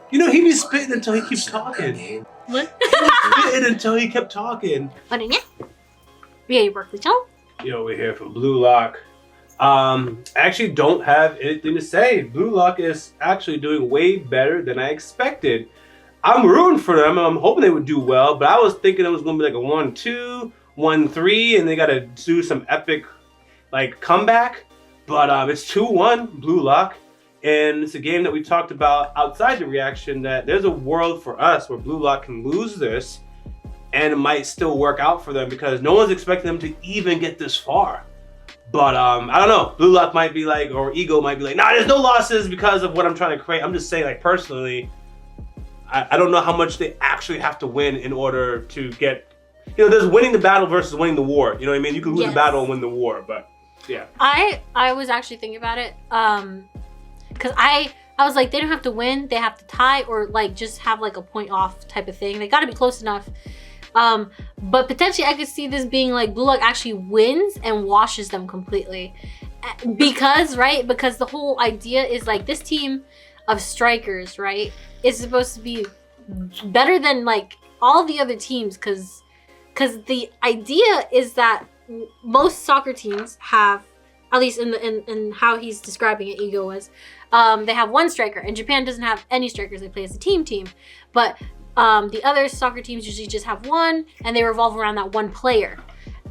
You know, he be spitting until he keeps talking. What? Spitting until he kept talking. Yaboyrocklee channel. Yo, we're here for Blue Lock. I actually don't have anything to say. Blue Lock is actually doing way better than I expected. I'm rooting for them. I'm hoping they would do well, but I was thinking it was going to be like a 1-2, 1-3, and they got to do some epic like comeback. But it's 2-1 Blue Lock, and it's a game that we talked about outside the reaction that there's a world for us where Blue Lock can lose this, and it might still work out for them because no one's expecting them to even get this far. But I don't know. Blue Lock might be like, or Ego might be like, nah, there's no losses because of what I'm trying to create. I'm just saying, like, personally, I don't know how much they actually have to win in order to get, you know, there's winning the battle versus winning the war. You know what I mean? You can lose the battle and win the war, but yeah. I was actually thinking about it, because I was like, they don't have to win, they have to tie, or like just have like a point off type of thing. They got to be close enough. But potentially I could see this being like Blue Lock actually wins and washes them completely. Because the whole idea is like this team of strikers, right, is supposed to be better than like all the other teams, because the idea is that most soccer teams have, at least in how he's describing it, Ego was, they have one striker, and Japan doesn't have any strikers. They play as a team, but the other soccer teams usually just have one, and they revolve around that one player.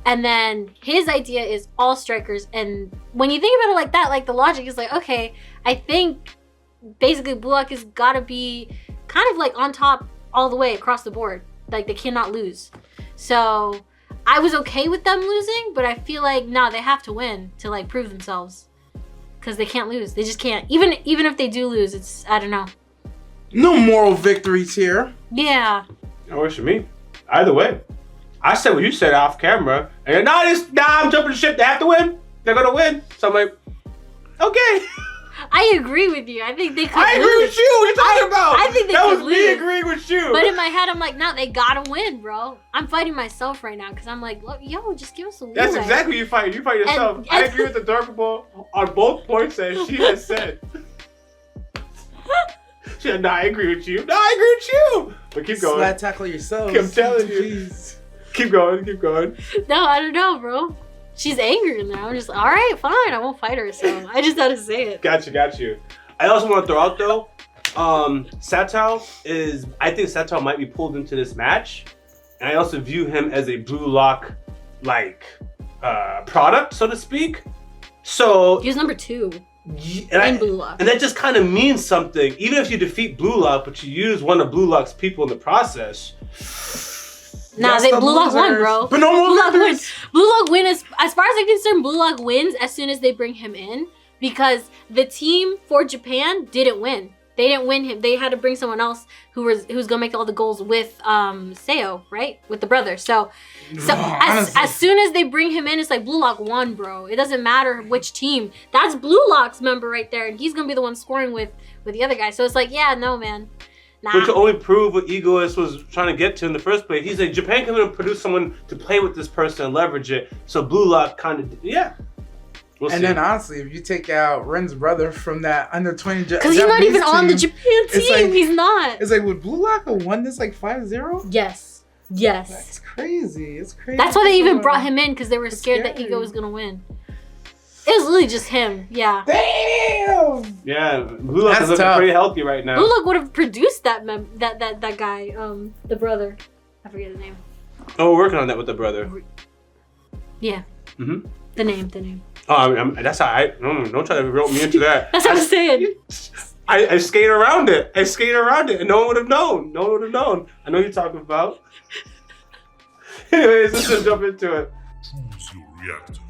And then his idea is all strikers. And when you think about it like that, like the logic is like, okay, I think basically Blue Lock has got to be kind of like on top all the way across the board. Like they cannot lose. So I was okay with them losing, but I feel like no, they have to win to like prove themselves, because they can't lose. They just can't. Even if they do lose, it's, I don't know. No moral victories here. Yeah. That works for me. Either way. I said what you said off camera, and nah, I'm jumping the ship. They have to win. They're gonna win. So I'm like, okay. I agree with you. I think they could I agree with you. What are you talking about? I think they that could was lose. me agreeing with you. But in my head, I'm like, no, they gotta win, bro. I'm fighting myself right now because I'm like, look, yo, just give us a leeway. That's exactly what you fight. You fight yourself. And I agree with the dark ball on both points that she has said. She said, nah, I agree with you. No, I agree with you. But keep going. Slide tackle yourself. I'm telling you. Jeez. Keep going. Keep going. No, I don't know, bro. She's angry now. I'm just like, all right, fine. I won't fight her. So I just had to say it. Got you. I also want to throw out though, Satao is, I think Satao might be pulled into this match. And I also view him as a Blue Lock, like, product, so to speak. So he was number 2 in Blue Lock. And that just kind of means something. Even if you defeat Blue Lock, but you use one of Blue Lock's people in the process. Nah, Blue Lock won, bro. But no more Blue Lock wins. Blue Lock win as far as I'm concerned. Blue Lock wins as soon as they bring him in, because the team for Japan didn't win. They didn't win him. They had to bring someone else who's gonna make all the goals with Seo, right? With the brother. So as soon as they bring him in, it's like Blue Lock won, bro. It doesn't matter which team. That's Blue Lock's member right there, and he's gonna be the one scoring with the other guy. So it's like, yeah, no, man. Nah. But to only prove what Egoist was trying to get to in the first place, he's like, Japan can produce someone to play with this person and leverage it. So Blue Lock kind of, yeah. We'll see. Then honestly, if you take out Ren's brother from that under 20 because he's not even on the Japan team. Like, he's not. It's like, would Blue Lock have won this like 5-0? Yes. That's crazy. It's crazy. That's why they even brought him in, because they were scared that Ego was gonna win. It was literally just him. Yeah. Damn. Yeah, Blue Lock is looking pretty healthy right now. Blue Lock would have produced that guy, the brother. I forget his name. Oh, we're working on that with the brother. Yeah. Mm-hmm. The name. Oh, that's how don't try to rope me into that. That's what I'm saying. I skate around it. And no one would have known. I know what you're talking about. Anyways, let's just jump into it. Choose your reactor.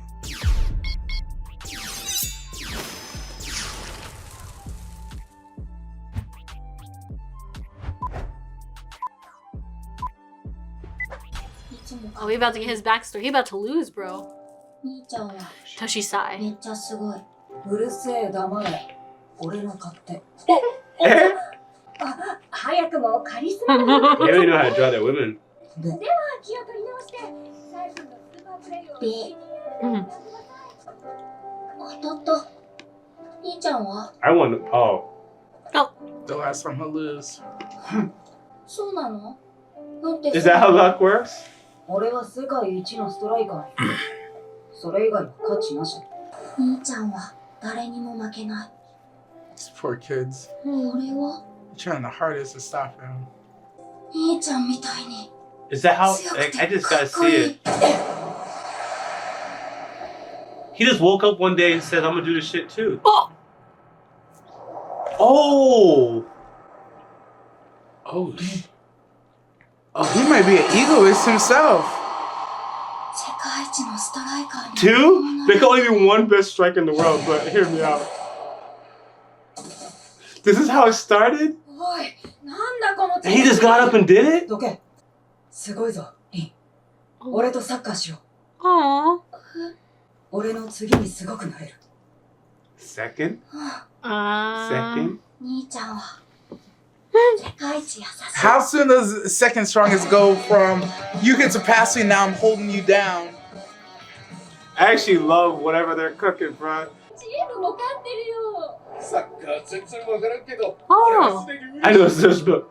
Oh, we about to get his backstory. He about to lose, bro. Toshi Sai. めっちゃすごい。うるせえ黙れ。俺の勝手。あ、早くもカリスマだ。 They really know how to draw their women. では気を取り直して最初のスーパープレイを聞いてみてください。当たった。兄ちゃんは？ I want. Oh. The last time he'll lose. そうなの？だって Is that how luck works? 俺は世界一のストライカー。それ以外は価値なし。兄ちゃんは誰にも負けない。 These poor kids. 俺は Trying the hardest to stop him. 兄ちゃんみたいに Is that how? 強く Like, て I just か gotta っこ see い it. い。 He just woke up one day and said, "I'm gonna do this shit too." Oh! Oh. Oh, he might be an egoist himself. 世界一のストライカーに Two? There can only be one best striker in the world, but hear me out. This is how it started? おい、なんだこの And he just got up and did it? どけ。すごいぞ、リン。俺とサッカーしよう。 Aww. 俺の次にすごくなれる。 Second? Uh, Second? 兄ちゃんは世界一優しい。 How soon does second strongest go from you can surpass me, now I'm holding you down? I actually love whatever they're cooking, bro. チームも勝ってるよ。 oh. I know it's just, but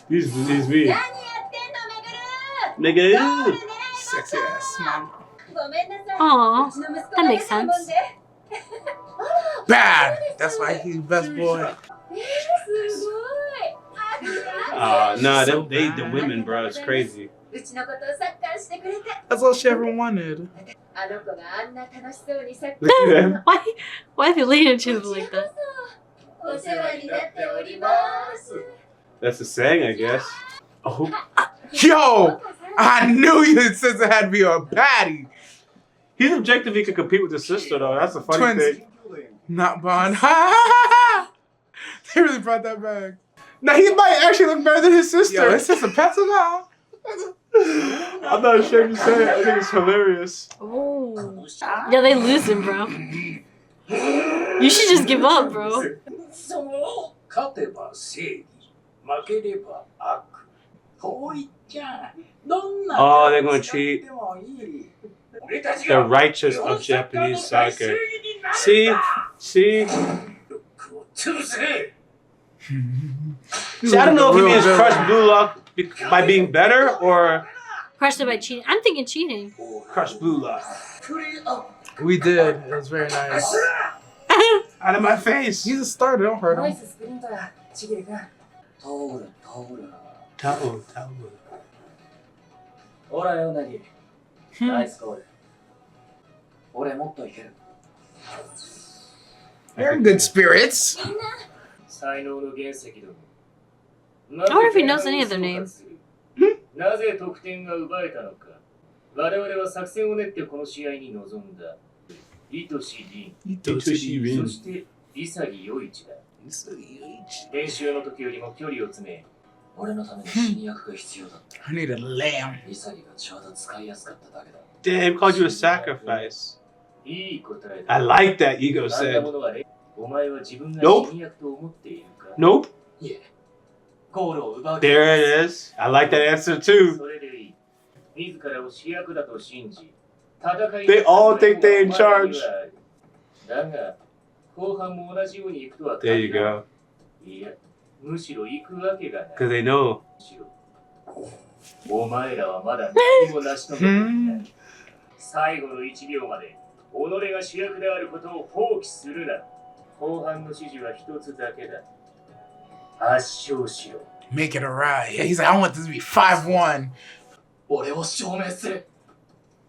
he's me. 何やってんの、めぐる。 Nigga. Sexy ass mom. ごめんなさい。 Aw. うちの息子 That が makes 出てるもんで。 Bad. That's why he's best boy. すごい。 Nah, the women, bro. It's crazy. うちのことをサッカーしてくれて。 That's all she ever wanted. あの子があんな楽しそうにサッカ Look at them. Why are they leaning to them like that? ー。お世話になっております。 That's the saying, I guess. Oh, Yo! I knew you said it had to be a baddie. he's objective. He could compete with his sister, though. That's a funny Twins. thing. Not Bond. They really brought that back. Now he might actually look better than his sister. Yo, it's just a pencil now. I'm not ashamed to say it. I think it's hilarious. Oh. Yeah, they losing, bro. You should just give up, bro. その勝てば正義、負ければ悪。こう言っちゃどんな Oh, they're gonna cheat. でもいい。 The righteous of Japanese soccer. See? ルックを潰せ。 See, I don't know if he means crush Blue Lock by being better or Crushed it by cheating. I'm thinking cheating. crush Blue Lock. プレイアップ。 We did. It was very nice. Out of my face. He's a starter. Don't hurt ナイ him. ススプリントだ。ちぎるくん。通る通る。 Tao. ほらよなぎ。ナイスゴール。俺もっといける。 They're in good spirits. みんな。才能の原石ども。 I wonder if he knows any of their names. なぜ得点が奪えたのか。我々は作戦を練ってこの試合に臨んだ。糸し凛、 Itoshi そして潔陽一だ。練習の時よりも距離を詰め、俺のために新薬が必要だった。 I need a lamb. 潔がちょうど使いやすかっただけだ。 Damn, called you a sacrifice. いい答えだ。 I like that, Ego あんな said. ものはお前は自分が Nope. 新薬と思っているか Nope. いえ。ゴールを奪う。 There it is. I like that answer too. それでいい。自らを主役だと信じ、戦い They all think they're in charge. だが、後半も同じように行くとは There you go. いや、むしろ行くわけがない。 Because they know. むしろお前らはまだ何も成し遂げていない。最後の1秒まで、己が主役であることを放棄するな。後半の指示は一つだけだ。圧勝しろ。 Make it a ride. Yeah, he's like, I want this to be 5-1. 俺を証明する。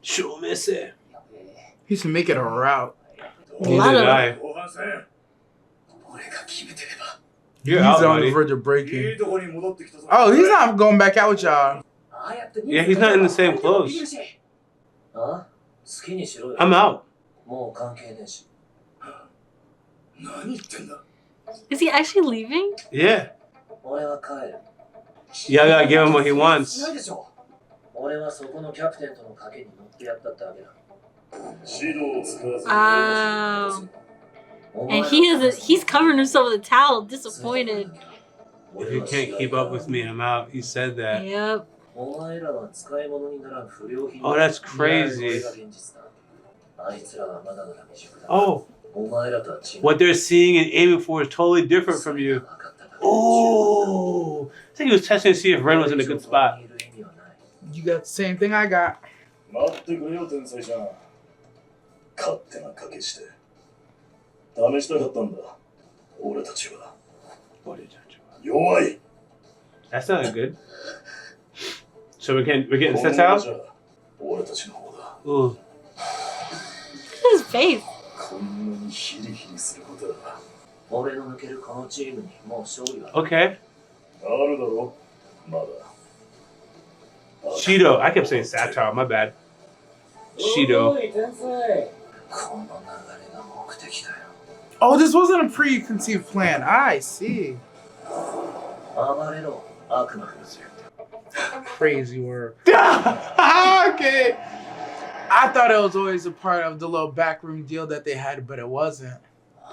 Show me it. He should make it a route. Neither lot did of- I. 後半戦、俺が決めてれば。 You're He's out, on the buddy. verge of いい breaking. とこに戻ってきたぞ。 Oh, he's not going back out with y'all. Yeah, he's not in the same clothes. あ、好きにしろよ。 I'm out. もう関係ねえし。何言ってんだ。 Is he actually leaving? Yeah. 俺は帰る。 You gotta give him what he し wants. ないでしょ。俺はそこのキャプテンとの賭けに乗ってやったってわけだ。指導を使わずに Oh. And he's covering himself with a towel, disappointed. If you can't keep up with me, I'm out. He said that. Yep. お前らは使い物にならん不良品だ。 Oh, that's これ crazy. が現実だ。あいつらはまだまだ未熟だ。 Oh, お前らとは違う。 What they're seeing and aiming for is totally different from you. Oh, I think he was testing to see if Ren was in a good spot. You got the same thing I got. 待ってくれよ天才ちゃん。勝手な賭けして試したかったんだ。俺たちは弱い。 That's not good. So we're getting set out. 俺たちの方だ。 Ooh. His face. こんなにヒリヒリすることだ。俺の抜けるこのチームにもう勝利は Okay. あるだろ。まだ。 Shido. I kept saying Satar. My bad. Shido. おい天才。この流れが目的だよ。 Oh, this wasn't a preconceived plan. I see. 暴れろ、悪魔。 Crazy word. Okay. I thought it was always a part of the little backroom deal that they had, but it wasn't.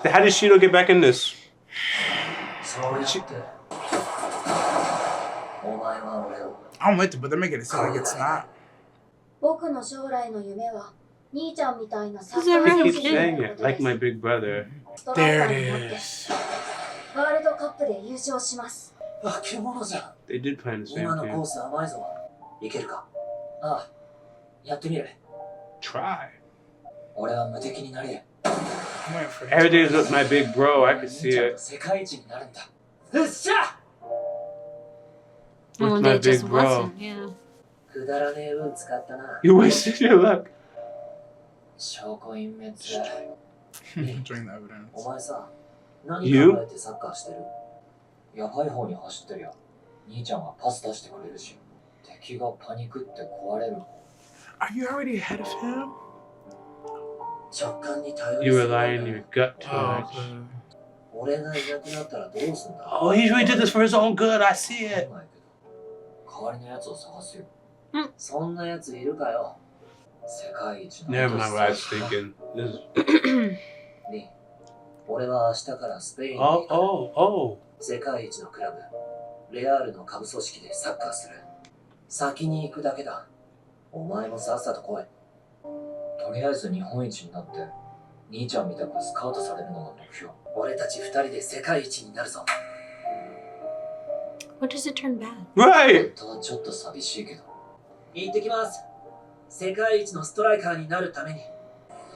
How did Shido get back in this? そうやってお前は俺を I'm with it, but they're making it seem like it's not. 僕の将来の夢は兄ちゃんみたいなサッ Does everyone カー He 選 keeps 手にな saying る it こと like で my す。 big brother. ストライカ There ーになっ it て is. ワールドカップで優勝します。化け物じゃん。 They did play in the 今 same のコー game. ス甘いぞ。いけるか。ああ、やってみる。 Try. 俺は無敵になれる。 I'm waiting for it. Everything is with my big bro. I can 兄 see ちゃん it. と世界一になるんだ。よっしゃ With Well, my they just big bro. wasn't. Yeah. くだらねえ運使ったな。 You wasted your luck. 証拠隠滅。 During the evidence. お前さ、何 You？ 考えてサッカーしてる？やばい方に走ってるよ。兄ちゃんはパス出してくれるし、敵がパニックって壊れる。 Are you already ahead of him? 直感に頼り You すぎるん rely だ on よ your gut too Oh, much. okay. 俺がいなくなったらどうすんだ？ Oh, he really did this for his own good. I see it. 代わりのやつを探すよ。うんそんなやついるかよ。世界一の Never mind what I was thinking. This is... に俺は明日からスペインに Oh, 行く。 oh, oh. 世界一のクラブ、レアールの下部組織でサッカーする。先に行くだけだ。お前もさっさと来い。とりあえず日本一になって、兄ちゃんみたくスカウトされるのが目標。俺たち二人で世界一になるぞ。 What does it turn bad? Right. 本当はちょっと寂しいけど。行ってきます。世界一のストライカーになるために。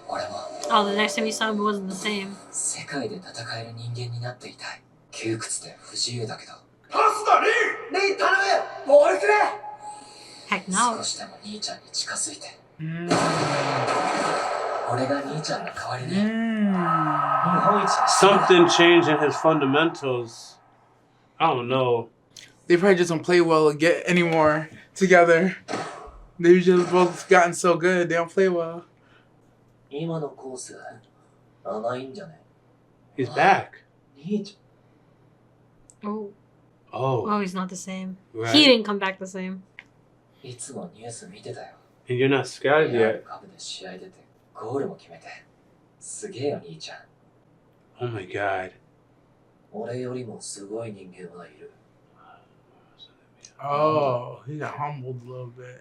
俺も Oh, the next time you saw him, it wasn't the same. 世界で戦える人間になっていたい。窮屈で不自由だけど。パスだね。リー頼む。ボールくれ。 Heck no. 少しでも兄ちゃんに近づいて。 Mm. 俺が兄ちゃんの代わりに日 Mm. 本一にしてやる。 Something changed in his fundamentals. I don't know. They probably just don't play well or get anymore together. They've just both gotten so good, they don't play well. 今のコース甘いんじゃね？ He's back. 兄ち Oh. Oh, Oh, he's not the same. right. He didn't come back the same. ゃんいつもニュース見てたよ。 And you're not scouted レアル yet. カブで試合出てゴールも決めて。すげえよ兄ちゃん。 Oh my god. 俺よりもすごい人間はいる。 Oh, he got humbled a little bit.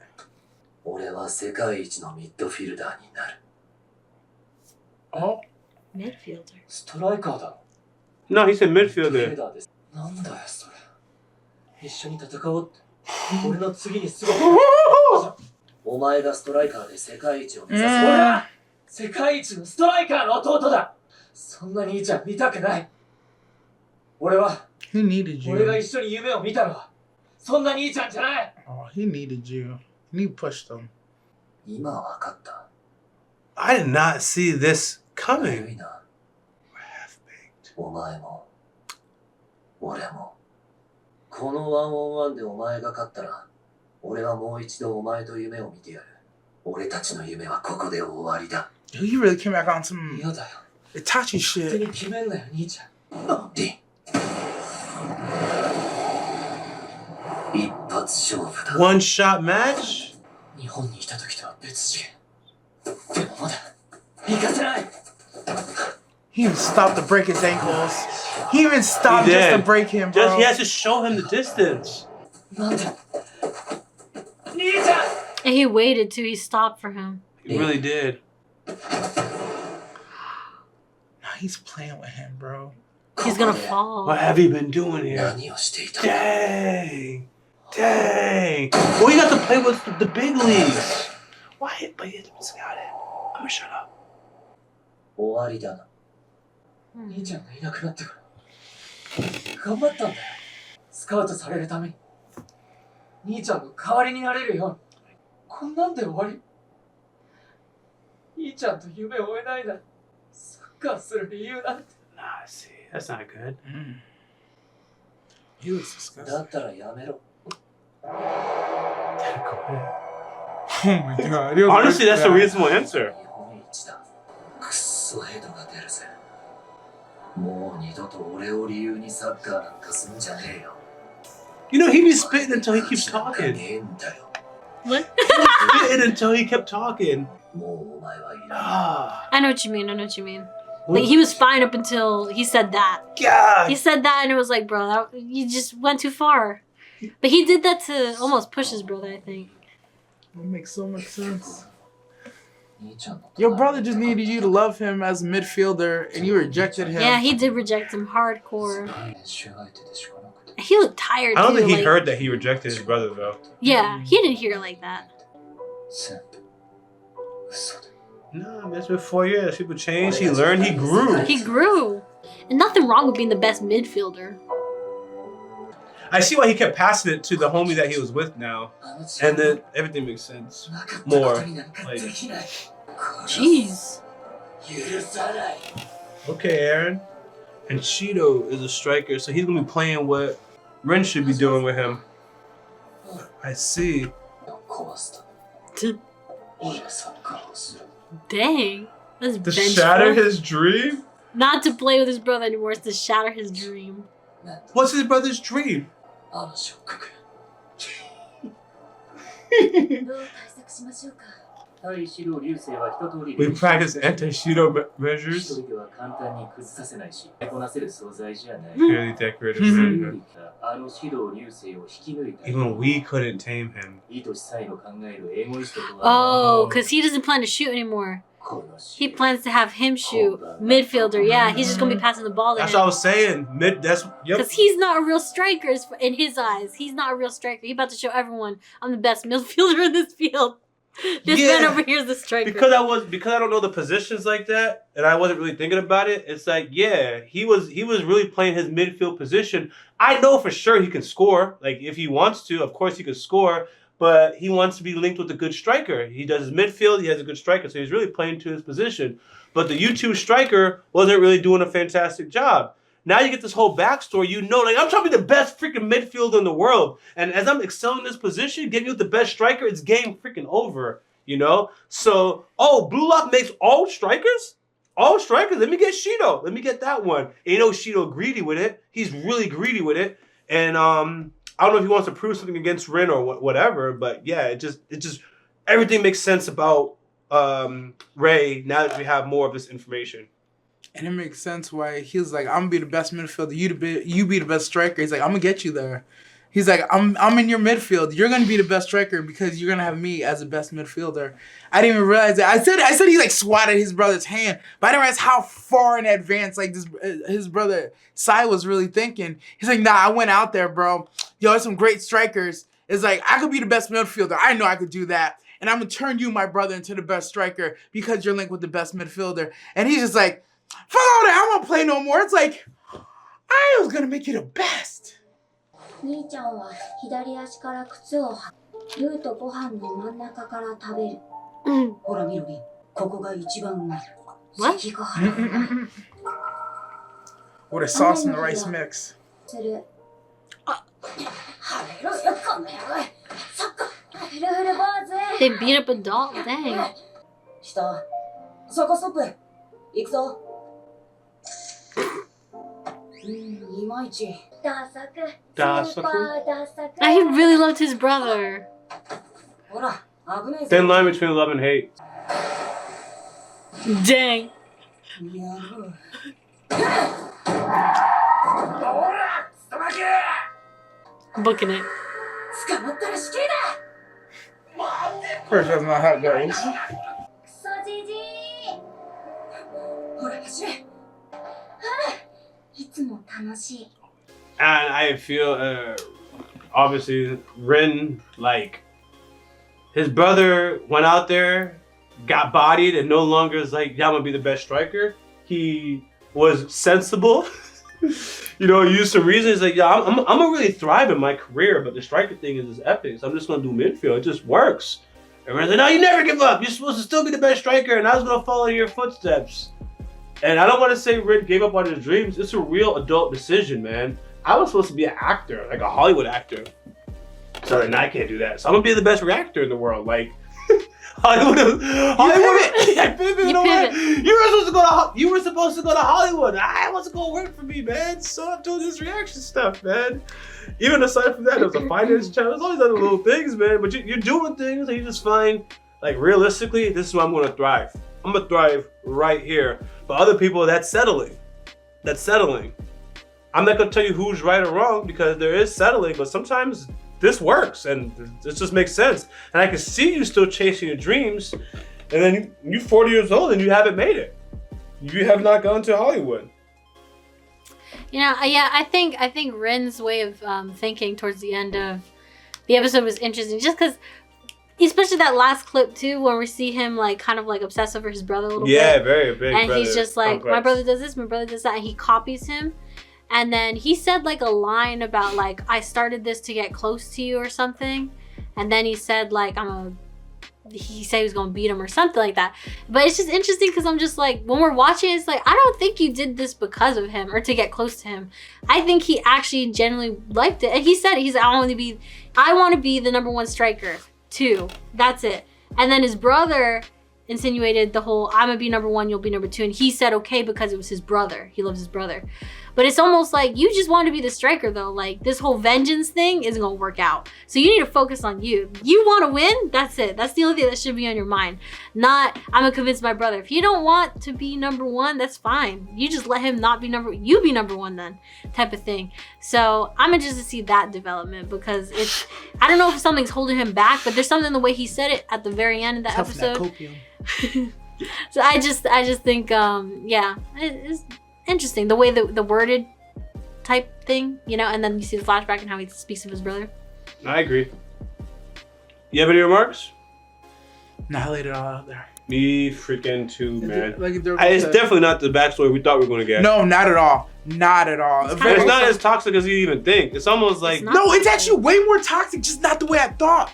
俺は世界一のミッドフィルダーになる。 Oh, Midfielder. ストライカーだろ。 No, he said ミッドフィ midfielder. ルダーです。なんだよそれ。一緒に戦おうって。俺の次にすごい。お前がストライカーで世界一を目指す。俺は世界一のストライカーの弟だ。そんな兄ちゃん見たくない。俺は he needed 俺が you. 一緒に夢を見たのはそんな兄ちゃんじゃない。 Oh, he needed you. And he pushed him. 今わかった。 I did not see this 悪 coming. いな。 Half-baked. お前も俺も。このワンオンワンでお前が勝ったら俺はもう一度お前と夢を見てやる。俺たちの夢はここで終わりだ。 He really came back on some 嫌だよ。 Itachi 勝手 shit. に決めんなよ兄ちゃん。リン。一発勝負だ。 One shot match? 日本にいた時とは別次元。でもまだ行かせない。 He even stopped to break his ankles. He even stopped He just to did. break him, Just bro. he has to show him the distance. なんで兄ちゃん。 And he waited till he stopped for him. He really did. he's playing with him, bro. He's gonna fall. What have you been doing here? 何をしていた Dang. Dang. Well, you got to play with the big leagues. Why? But you got it. I'm gonna shut up. 終わりだな。兄ちゃんがいなくなってから頑張ったんだよ。スカウトされるために兄ちゃんの代わりになれるように。こんなんで終わり？兄ちゃんと夢を追えないならサッカーする理由なんて。 Nah, see, that's not good. He looks disgusting. だったらやめろ。 Go ahead. Oh my god. He was Honestly, like that's a that. reasonable answer. 日本一だ。くっそヘドが出るぜ。もう二度と俺を理由にサッカーなんかすんじゃねえよ。 You know, he be spitting until he keeps talking. ねえんだよ。 What? Spitting until he kept talking. もうお前はいらない。 Ah, I know what you mean. I know what you mean. Like he was fine up until he said that. God. He said that, and it was like, bro, that, you just went too far. But he did that to almost push his brother, I think. That makes so much sense. 兄ちゃんの Your brother just needed you to love him as a midfielder, and you rejected him. Yeah, he did reject him hardcore. 練習相手でしかなくて。 He looked tired I don't too. think he like- heard that he rejected his brother, though. Yeah, he didn't hear it like that. 全部嘘で。 No, man, it's been 4 years. People changed. He learned. He grew. He grew. And nothing wrong with being the best midfielder. I see why he kept passing it to the homie that he was with now. あの And then everything makes sense. なかったことになんか More, できない。 Jeez. 許さない。 Okay, Aaron. And Cheeto is a striker, so he's going to be playing what Ren should be doing with him. I see. 壊すために俺がサッカーをする。 Dang. That's To shatter vengeful. his dream? Not to play with his brother anymore, it's to shatter his dream. なんだ What's his brother's dream? あの触覚。どう対策しましょうか。対指導流星は一通り We 練習 practice anti-Cheeto 一 measures. 人では簡単に崩させないし、こなせる素材じゃない。 Clearly decorated それ striker. よりかあの指導流星を引き抜いた。 Even we couldn't tame him. いとしさえの考えるエゴイストとは。 Oh, because he doesn't plan to shoot anymore. この He plans to have him shoot midfielder. Yeah, he's just gonna be passing the ball to That's what I him. was saying. That's yep. Because he's not a real striker in his eyes. He's not a real striker. He's about to show everyone I'm the best midfielder in this field. This man Yeah. over here is the striker. Because I don't know the positions like that, and I wasn't really thinking about it. It's like, yeah, he was really playing his midfield position. I know for sure he can score. Like if he wants to, of course he could score. But he wants to be linked with a good striker. He does his midfield. He has a good striker, so he's really playing to his position. But the U2 striker wasn't really doing a fantastic job. Now you get this whole backstory. You know, like I'm trying to be the best freaking midfielder in the world, and as I'm excelling in this position, getting you the best striker, it's game freaking over. You know. So, Blue Lock makes all strikers. All strikers. Let me get Shido. Let me get that one. And you know, Shido greedy with it. He's really greedy with it, and I don't know if he wants to prove something against Rin or whatever, but yeah, it just everything makes sense about Ray now that we have more of this information. And it makes sense why he was like, I'm gonna be the best midfielder, you be the best striker. He's like, I'm gonna get you there. He's like, I'm in your midfield. You're gonna be the best striker because you're gonna have me as the best midfielder. I didn't even realize that. I said he like swatted his brother's hand, but I didn't realize how far in advance like this his brother Sai was really thinking. He's like, nah, I went out there, bro. Yo, there's some great strikers. It's like I could be the best midfielder. I know I could do that, and I'm gonna turn you, my brother, into the best striker because you're linked with the best midfielder. And he's just like, fuck all that. I won't play no more. It's like I was gonna make you the best. 兄ちゃんは左足から靴を履き、ルーとご飯の真ん中から食べる。ほら見ろ、ここが一番うまい。 What? 関ヶ原うまい。 With a sauce and the rice mix. する。はめろよ、この野郎。そっか、フルフル坊主。 They beat up a dog. Dang. 下、そこストップ。行くぞ。いまいち。ダサく。ダサく。スーパーダサく。 He really loved his brother. ほら、危ねえぞ。 Thin line between love and hate. Dang. やろう。 Booking it. 捕まったら死刑だ。 First, that's not how it goes. クソじじい。ほら、走れ。いつも楽しい。 And I feel, obviously, Rin, like, his brother went out there, got bodied, and no longer is like, yeah, I'm gonna be the best striker. He was sensible. You know, used some reason. He's like, yeah, I'm gonna really thrive in my career, but the striker thing is just epic. So I'm just gonna do midfield. It just works. And Rin's like, no, you never give up. You're supposed to still be the best striker, and I was gonna follow in your footsteps. And I don't want to say Rin gave up on his dreams. It's a real adult decision, man. I was supposed to be an actor, like a Hollywood actor. So then I can't do that. So I'm gonna be the best reactor in the world. Like Hollywood. I pivot. You pivot. You were supposed to go to Hollywood. I wasn't gonna work for me, man. So I'm doing this reaction stuff, man. Even aside from that, there's a finance channel. There's always other little things, man. But you're doing things and you just find, like, realistically, this is where I'm gonna thrive. I'm gonna thrive right here. But other people, that's settling. That's settling. I'm not gonna tell you who's right or wrong because there is settling, but sometimes this works and this just makes sense. And I can see you still chasing your dreams, and then you're 40 years old and you haven't made it. You have not gone to Hollywood. You know, yeah, I think Rin's way of thinking towards the end of the episode was interesting, just because, especially that last clip too, when we see him like kind of like obsessed over his brother a little bit. Yeah, very big. And he's just like, complex. my brother does this, my brother does that, and he copies him. And then he said like a line about like, I started this to get close to you or something. And then he said like, he said he was gonna beat him or something like that. But it's just interesting because I'm just like, when we're watching, it's like, I don't think you did this because of him or to get close to him. I think he actually genuinely liked it. And he said, I want to be the #1 striker too. That's it. And then his brother insinuated the whole, I'm gonna be #1, you'll be #2. And he said okay because it was his brother. He loves his brother. But it's almost like you just want to be the striker though. Like this whole vengeance thing isn't gonna work out. So you need to focus on you. You want to win? That's it. That's the only thing that should be on your mind. Not, I'm gonna convince my brother. If you don't want to be #1, that's fine. You just let him not be you be #1 then, type of thing. So I'm interested to see that development because it's, I don't know if something's holding him back, but there's something in the way he said it at the very end of the episode. So I just think, yeah, it's interesting the way the worded type thing, you know, and then you see the flashback and how he speaks of his brother. I agree. You have any remarks? Nah, I laid it all out there. Me freaking too, man. Like It's definitely not the backstory we thought we were going to get. No, not at all. Not at all. It's And it's not as toxic as you even think. It's almost like... No, it's actually way more toxic, just not the way I thought.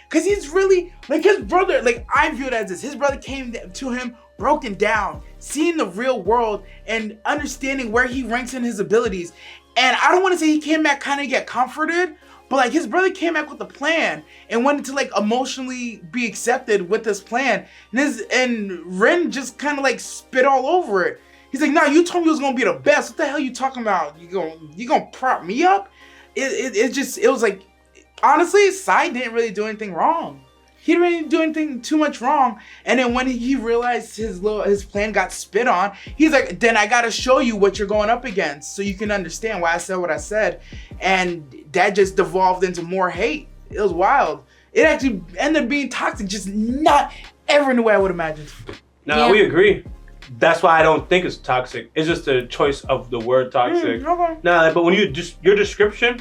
Because he's really, like his brother, like I view it as this. His brother came to him broken down, seeing the real world and understanding where he ranks in his abilities. And I don't want to say he came back kind of get comforted, but like his brother came back with a plan and wanted to like emotionally be accepted with this plan. And Ren just kind of like spit all over it. He's like, nah, you told me you was going to be the best. What the hell you talking about? You gonna prop me up? It was like, honestly, Sai didn't really do anything wrong. He didn't really do anything too much wrong. And then when he realized his plan got spit on, he's like, then I gotta show you what you're going up against so you can understand why I said what I said. And that just devolved into more hate. It was wild. It actually ended up being toxic, just not ever in the way I would imagine. No, we agree. That's why I don't think it's toxic. It's just a choice of the word toxic. Okay. Nah, but when your description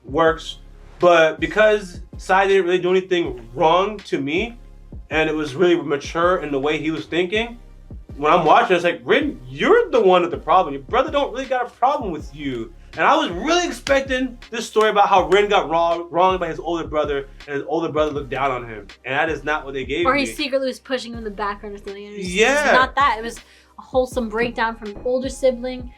works, but because Sai didn't really do anything wrong to me, and it was really mature in the way he was thinking, when I'm watching, it's like, Rin, you're the one with the problem. Your brother don't really got a problem with you. And I was really expecting this story about how Rin got wronged by his older brother, and his older brother looked down on him. And that is not what they gave me. Or he secretly was pushing him in the background or something. It was not that. It was a wholesome breakdown from an older sibling.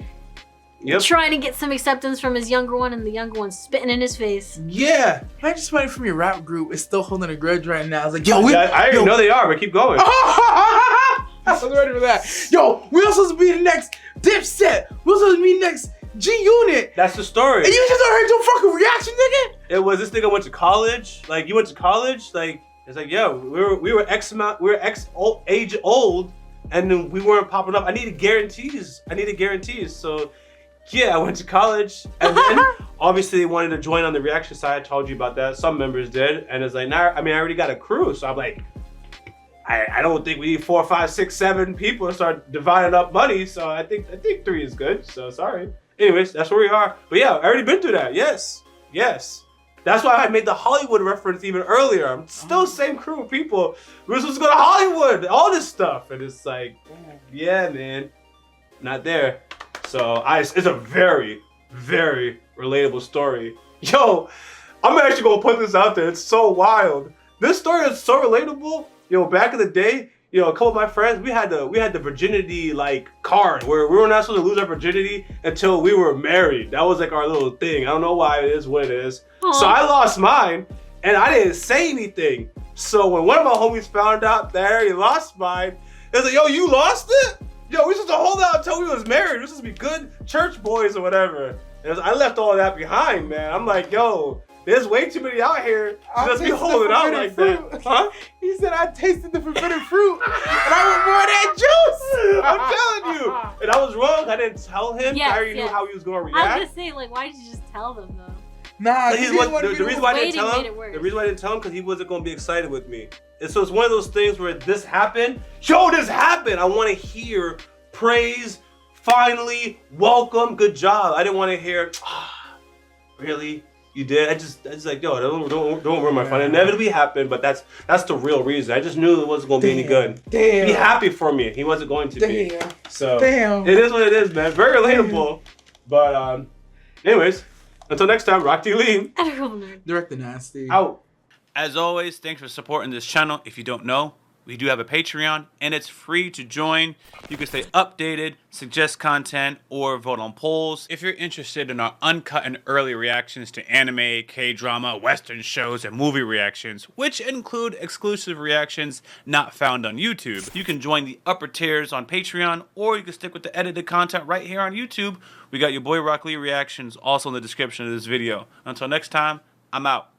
Yep. Trying to get some acceptance from his younger one, and the younger one spitting in his face. Yeah. I just somebody from your rap group is still holding a grudge right now. I was like, yo, I already know they are, but keep going. I was ready for that. Yo, we also supposed to be the next Dipset. We also supposed to be next G-Unit. That's the story. And you just already do a fucking reaction, nigga? It was this nigga went to college. Like, you went to college? Like, it's like, yo, we were age old, and then we weren't popping up. I needed guarantees. So, yeah, I went to college, and then obviously they wanted to join on the reaction side. I told you about that. Some members did, and it's like, now, I mean, I already got a crew, so I'm like, I don't think we need 4, 5, 6, 7 people to start dividing up money. So I think 3 is good. So sorry. Anyways, that's where we are. But yeah, I already been through that. Yes. That's why I made the Hollywood reference even earlier. I'm still same crew of people. We're supposed to go to Hollywood, all this stuff. And it's like, yeah, man, not there. So it's a very, very relatable story. Yo, I'm actually gonna put this out there. It's so wild. This story is so relatable. Yo, back in the day, a couple of my friends, we had the virginity like card where we were not supposed to lose our virginity until we were married. That was like our little thing. I don't know why it is what it is. Aww. So I lost mine and I didn't say anything. So when one of my homies found out that I already lost mine, it was like, yo, you lost it? Yo, we supposed to hold out until we was married. We supposed to be good church boys or whatever. And I left all that behind, man. I'm like, yo, there's way too many out here to just be holding out like that. Huh? He said, I tasted the forbidden fruit, and I want more of that juice. I'm telling you. And I was wrong. I didn't tell him. Yes, I already knew how he was going to I react. was just saying, like, why did you just tell them though? Nah, The reason why I didn't tell Waiting him, made it worse. the reason why I didn't tell him, because he wasn't going to be excited with me. And so it's one of those things where this happened. Yo, this happened. I want to hear praise. Finally, welcome, good job. I didn't want to hear, really? You did? I just like, yo, don't ruin my fun. It inevitably happened, but that's the real reason. I just knew it wasn't gonna be any good. Damn. Be happy for me. He wasn't going to be. Damn. So Damn. it is what it is, man. Very relatable. But anyways, until next time, Yaboyrocklee Director Nasty. out. As always, thanks for supporting this channel. If you don't know, we do have a Patreon, and it's free to join. You can stay updated, suggest content, or vote on polls. If you're interested in our uncut and early reactions to anime, K-drama, Western shows, and movie reactions, which include exclusive reactions not found on YouTube, you can join the upper tiers on Patreon, or you can stick with the edited content right here on YouTube. We got Yaboyrocklee reactions also in the description of this video. Until next time, I'm out.